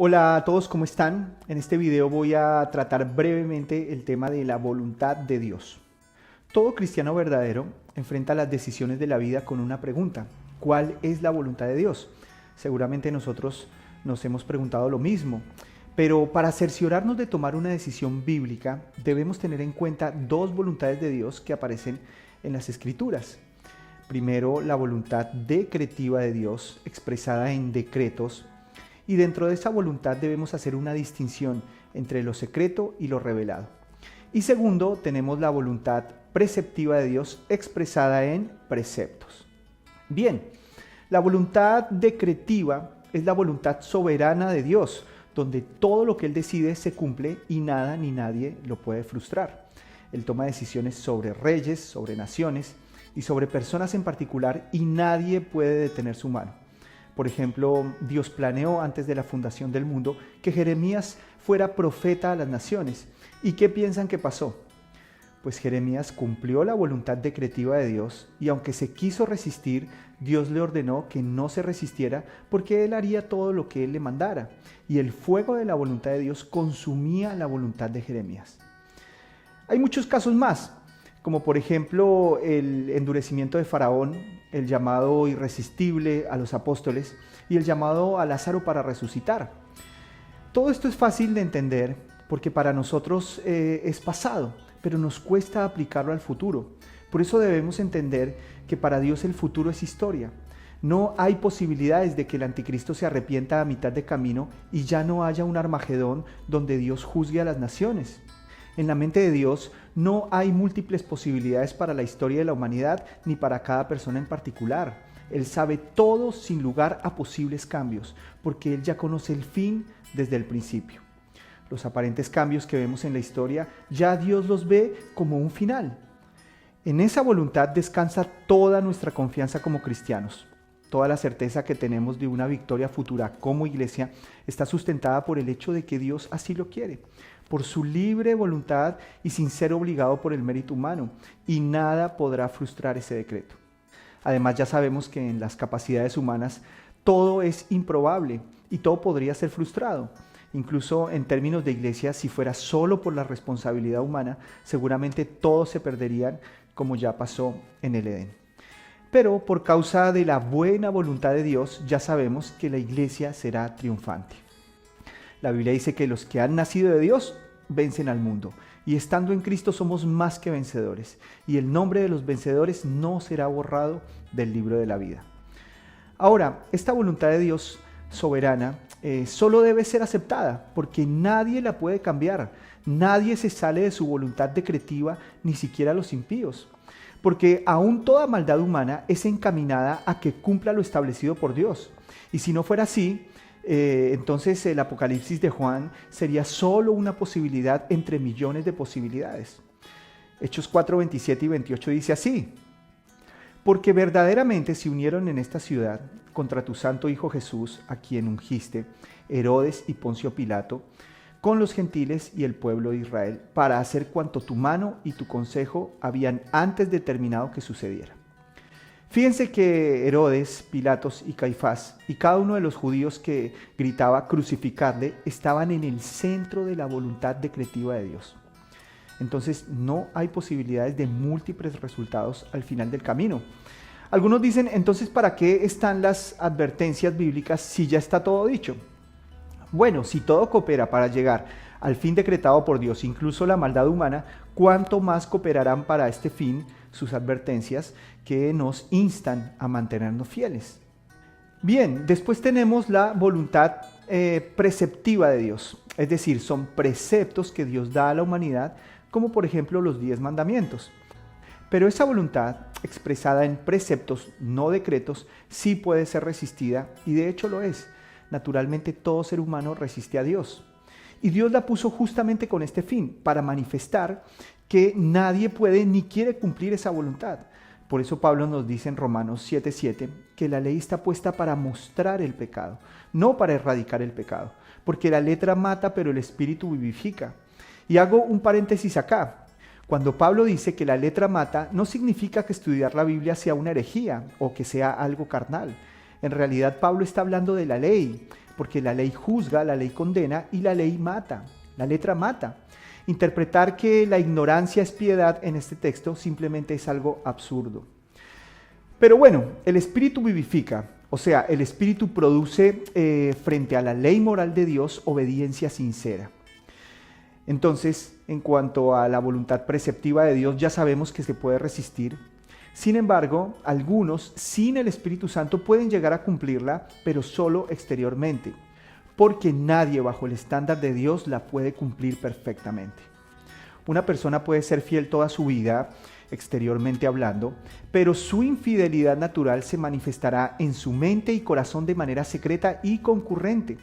Hola a todos, ¿cómo están? En este video voy a tratar brevemente el tema de la voluntad de Dios. Todo cristiano verdadero enfrenta las decisiones de la vida con una pregunta: ¿cuál es la voluntad de Dios? Seguramente nosotros nos hemos preguntado lo mismo, pero para cerciorarnos de tomar una decisión bíblica debemos tener en cuenta dos voluntades de Dios que aparecen en las Escrituras. Primero, la voluntad decretiva de Dios expresada en decretos. Y dentro de esa voluntad debemos hacer una distinción entre lo secreto y lo revelado. Y segundo, tenemos la voluntad preceptiva de Dios expresada en preceptos. Bien, la voluntad decretiva es la voluntad soberana de Dios, donde todo lo que Él decide se cumple y nada ni nadie lo puede frustrar. Él toma decisiones sobre reyes, sobre naciones y sobre personas en particular, y nadie puede detener su mano. Por ejemplo, Dios planeó antes de la fundación del mundo que Jeremías fuera profeta a las naciones. ¿Y qué piensan que pasó? Pues Jeremías cumplió la voluntad decretiva de Dios, y aunque se quiso resistir, Dios le ordenó que no se resistiera porque él haría todo lo que él le mandara. Y el fuego de la voluntad de Dios consumía la voluntad de Jeremías. Hay muchos casos más, como por ejemplo el endurecimiento de Faraón, el llamado irresistible a los apóstoles y el llamado a Lázaro para resucitar. Todo esto es fácil de entender porque para nosotros es pasado, pero nos cuesta aplicarlo al futuro. Por eso debemos entender que para Dios el futuro es historia. No hay posibilidades de que el anticristo se arrepienta a mitad de camino y ya no haya un Armagedón donde Dios juzgue a las naciones. En la mente de Dios no hay múltiples posibilidades para la historia de la humanidad ni para cada persona en particular. Él sabe todo sin lugar a posibles cambios, porque Él ya conoce el fin desde el principio. Los aparentes cambios que vemos en la historia, ya Dios los ve como un final. En esa voluntad descansa toda nuestra confianza como cristianos. Toda la certeza que tenemos de una victoria futura como iglesia está sustentada por el hecho de que Dios así lo quiere, por su libre voluntad y sin ser obligado por el mérito humano, y nada podrá frustrar ese decreto. Además, ya sabemos que en las capacidades humanas todo es improbable y todo podría ser frustrado. Incluso en términos de iglesia, si fuera solo por la responsabilidad humana, seguramente todos se perderían, como ya pasó en el Edén. Pero por causa de la buena voluntad de Dios, ya sabemos que la iglesia será triunfante. La Biblia dice que los que han nacido de Dios vencen al mundo, y estando en Cristo somos más que vencedores, y el nombre de los vencedores no será borrado del libro de la vida. Ahora, esta voluntad de Dios soberana solo debe ser aceptada, porque nadie la puede cambiar. Nadie se sale de su voluntad decretiva, ni siquiera los impíos. Porque aún toda maldad humana es encaminada a que cumpla lo establecido por Dios. Y si no fuera así, entonces el Apocalipsis de Juan sería solo una posibilidad entre millones de posibilidades. Hechos 4, 27 y 28 dice así: porque verdaderamente se unieron en esta ciudad contra tu santo Hijo Jesús, a quien ungiste, Herodes y Poncio Pilato, con los gentiles y el pueblo de Israel, para hacer cuanto tu mano y tu consejo habían antes determinado que sucediera. Fíjense que Herodes, Pilatos y Caifás y cada uno de los judíos que gritaba crucificarle estaban en el centro de la voluntad decretiva de Dios. Entonces no hay posibilidades de múltiples resultados al final del camino. Algunos dicen, entonces ¿para qué están las advertencias bíblicas si ya está todo dicho? Bueno, si todo coopera para llegar al fin decretado por Dios, incluso la maldad humana, ¿cuánto más cooperarán para este fin sus advertencias que nos instan a mantenernos fieles? Bien, después tenemos la voluntad preceptiva de Dios, es decir, son preceptos que Dios da a la humanidad, como por ejemplo los 10 mandamientos. Pero esa voluntad, expresada en preceptos, no decretos, sí puede ser resistida, y de hecho lo es. Naturalmente todo ser humano resiste a Dios. Y Dios la puso justamente con este fin, para manifestar que nadie puede ni quiere cumplir esa voluntad. Por eso Pablo nos dice en Romanos 7:7 que la ley está puesta para mostrar el pecado, no para erradicar el pecado, porque la letra mata, pero el espíritu vivifica. Y hago un paréntesis acá. Cuando Pablo dice que la letra mata, no significa que estudiar la Biblia sea una herejía o que sea algo carnal. En realidad Pablo está hablando de la ley, porque la ley juzga, la ley condena y la ley mata. La letra mata. Interpretar que la ignorancia es piedad en este texto simplemente es algo absurdo. Pero bueno, el Espíritu vivifica, o sea, el Espíritu produce frente a la ley moral de Dios obediencia sincera. Entonces, en cuanto a la voluntad preceptiva de Dios, ya sabemos que se puede resistir. Sin embargo, algunos, sin el Espíritu Santo, pueden llegar a cumplirla, pero solo exteriormente, porque nadie bajo el estándar de Dios la puede cumplir perfectamente. Una persona puede ser fiel toda su vida, exteriormente hablando, pero su infidelidad natural se manifestará en su mente y corazón de manera secreta y concurrente.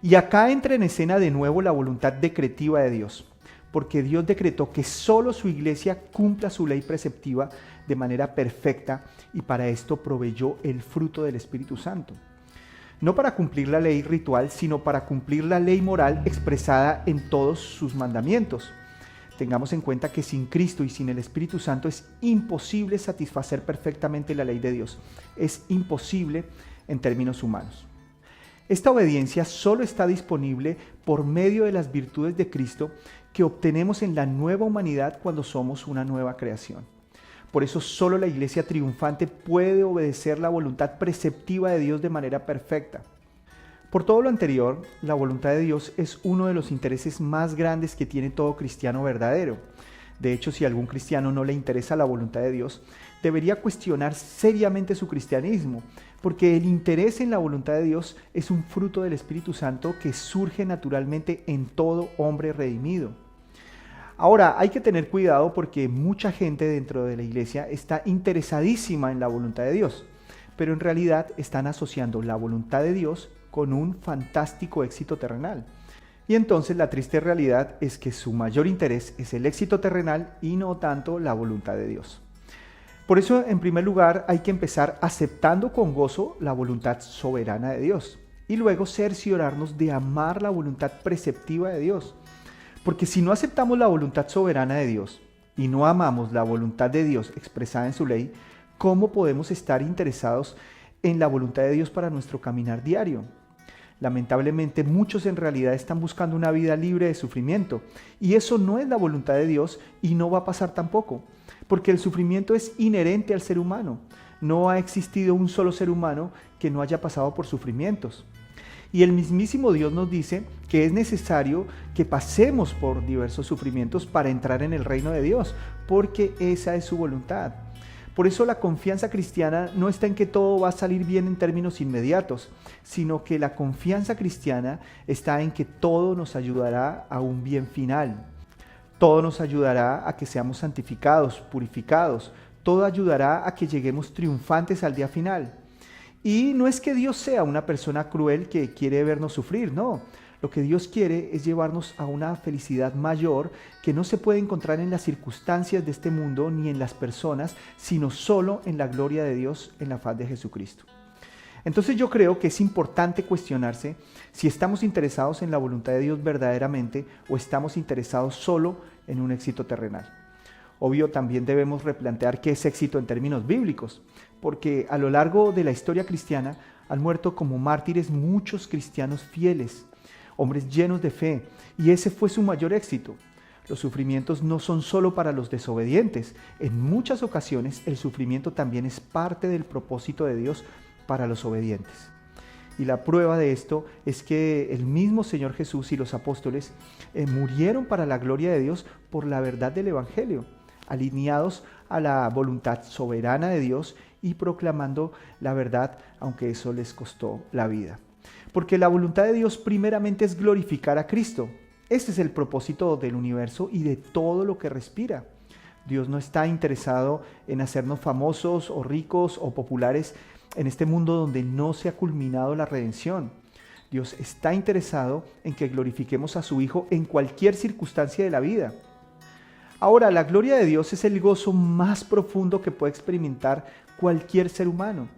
Y acá entra en escena de nuevo la voluntad decretiva de Dios, porque Dios decretó que solo su iglesia cumpla su ley preceptiva de manera perfecta y para esto proveyó el fruto del Espíritu Santo. No para cumplir la ley ritual, sino para cumplir la ley moral expresada en todos sus mandamientos. Tengamos en cuenta que sin Cristo y sin el Espíritu Santo es imposible satisfacer perfectamente la ley de Dios. Es imposible en términos humanos. Esta obediencia solo está disponible por medio de las virtudes de Cristo que obtenemos en la nueva humanidad cuando somos una nueva creación. Por eso solo la iglesia triunfante puede obedecer la voluntad preceptiva de Dios de manera perfecta. Por todo lo anterior, la voluntad de Dios es uno de los intereses más grandes que tiene todo cristiano verdadero. De hecho, si a algún cristiano no le interesa la voluntad de Dios, debería cuestionar seriamente su cristianismo, porque el interés en la voluntad de Dios es un fruto del Espíritu Santo que surge naturalmente en todo hombre redimido. Ahora, hay que tener cuidado porque mucha gente dentro de la iglesia está interesadísima en la voluntad de Dios, pero en realidad están asociando la voluntad de Dios con un fantástico éxito terrenal. Y entonces la triste realidad es que su mayor interés es el éxito terrenal y no tanto la voluntad de Dios. Por eso, en primer lugar, hay que empezar aceptando con gozo la voluntad soberana de Dios y luego cerciorarnos de amar la voluntad preceptiva de Dios. Porque si no aceptamos la voluntad soberana de Dios y no amamos la voluntad de Dios expresada en su ley, ¿cómo podemos estar interesados en la voluntad de Dios para nuestro caminar diario? Lamentablemente, muchos en realidad están buscando una vida libre de sufrimiento y eso no es la voluntad de Dios y no va a pasar tampoco, porque el sufrimiento es inherente al ser humano. No ha existido un solo ser humano que no haya pasado por sufrimientos. Y el mismísimo Dios nos dice que es necesario que pasemos por diversos sufrimientos para entrar en el reino de Dios, porque esa es su voluntad. Por eso la confianza cristiana no está en que todo va a salir bien en términos inmediatos, sino que la confianza cristiana está en que todo nos ayudará a un bien final. Todo nos ayudará a que seamos santificados, purificados. Todo ayudará a que lleguemos triunfantes al día final. Y no es que Dios sea una persona cruel que quiere vernos sufrir, no. Lo que Dios quiere es llevarnos a una felicidad mayor que no se puede encontrar en las circunstancias de este mundo ni en las personas, sino solo en la gloria de Dios en la faz de Jesucristo. Entonces yo creo que es importante cuestionarse si estamos interesados en la voluntad de Dios verdaderamente o estamos interesados solo en un éxito terrenal. Obvio, también debemos replantear qué es éxito en términos bíblicos, porque a lo largo de la historia cristiana han muerto como mártires muchos cristianos fieles, hombres llenos de fe, y ese fue su mayor éxito. Los sufrimientos no son solo para los desobedientes. En muchas ocasiones el sufrimiento también es parte del propósito de Dios para los obedientes. Y la prueba de esto es que el mismo Señor Jesús y los apóstoles murieron para la gloria de Dios por la verdad del Evangelio, alineados a la voluntad soberana de Dios y proclamando la verdad, aunque eso les costó la vida. Porque la voluntad de Dios primeramente es glorificar a Cristo. Este es el propósito del universo y de todo lo que respira. Dios no está interesado en hacernos famosos o ricos o populares en este mundo donde no se ha culminado la redención. Dios está interesado en que glorifiquemos a su Hijo en cualquier circunstancia de la vida. Ahora, la gloria de Dios es el gozo más profundo que puede experimentar cualquier ser humano.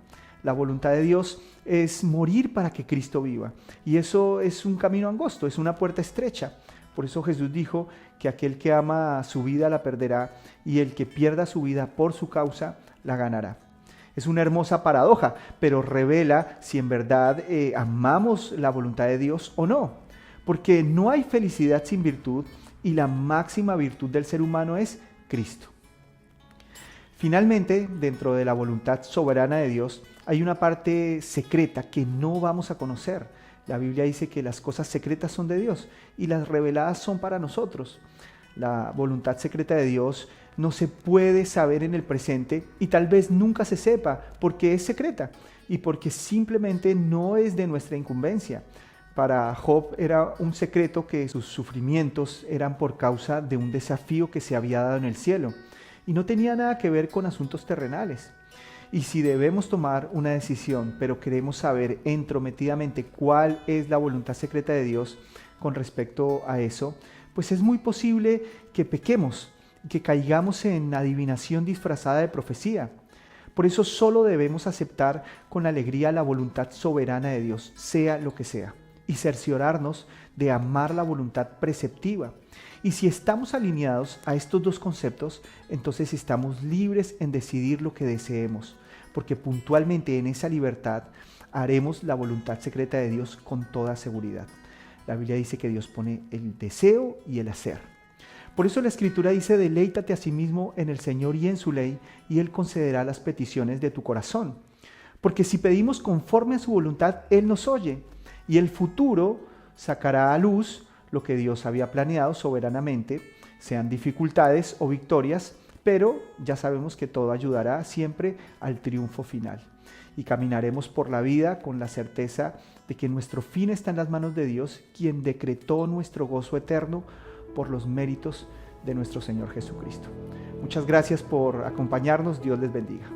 La voluntad de Dios es morir para que Cristo viva. Y eso es un camino angosto, es una puerta estrecha. Por eso Jesús dijo que aquel que ama su vida la perderá y el que pierda su vida por su causa la ganará. Es una hermosa paradoja, pero revela si en verdad amamos la voluntad de Dios o no. Porque no hay felicidad sin virtud y la máxima virtud del ser humano es Cristo. Finalmente, dentro de la voluntad soberana de Dios, hay una parte secreta que no vamos a conocer. La Biblia dice que las cosas secretas son de Dios y las reveladas son para nosotros. La voluntad secreta de Dios no se puede saber en el presente y tal vez nunca se sepa porque es secreta y porque simplemente no es de nuestra incumbencia. Para Job era un secreto que sus sufrimientos eran por causa de un desafío que se había dado en el cielo y no tenía nada que ver con asuntos terrenales. Y si debemos tomar una decisión, pero queremos saber entrometidamente cuál es la voluntad secreta de Dios con respecto a eso, pues es muy posible que pequemos, que caigamos en adivinación disfrazada de profecía. Por eso solo debemos aceptar con alegría la voluntad soberana de Dios, sea lo que sea, y cerciorarnos de amar la voluntad preceptiva. Y si estamos alineados a estos dos conceptos, entonces estamos libres en decidir lo que deseemos, porque puntualmente en esa libertad haremos la voluntad secreta de Dios con toda seguridad. La Biblia dice que Dios pone el deseo y el hacer. Por eso la Escritura dice: deleítate a sí mismo en el Señor y en su ley, y Él concederá las peticiones de tu corazón. Porque si pedimos conforme a su voluntad, Él nos oye, y el futuro sacará a luz lo que Dios había planeado soberanamente, sean dificultades o victorias, pero ya sabemos que todo ayudará siempre al triunfo final. Y caminaremos por la vida con la certeza de que nuestro fin está en las manos de Dios, quien decretó nuestro gozo eterno por los méritos de nuestro Señor Jesucristo. Muchas gracias por acompañarnos. Dios les bendiga.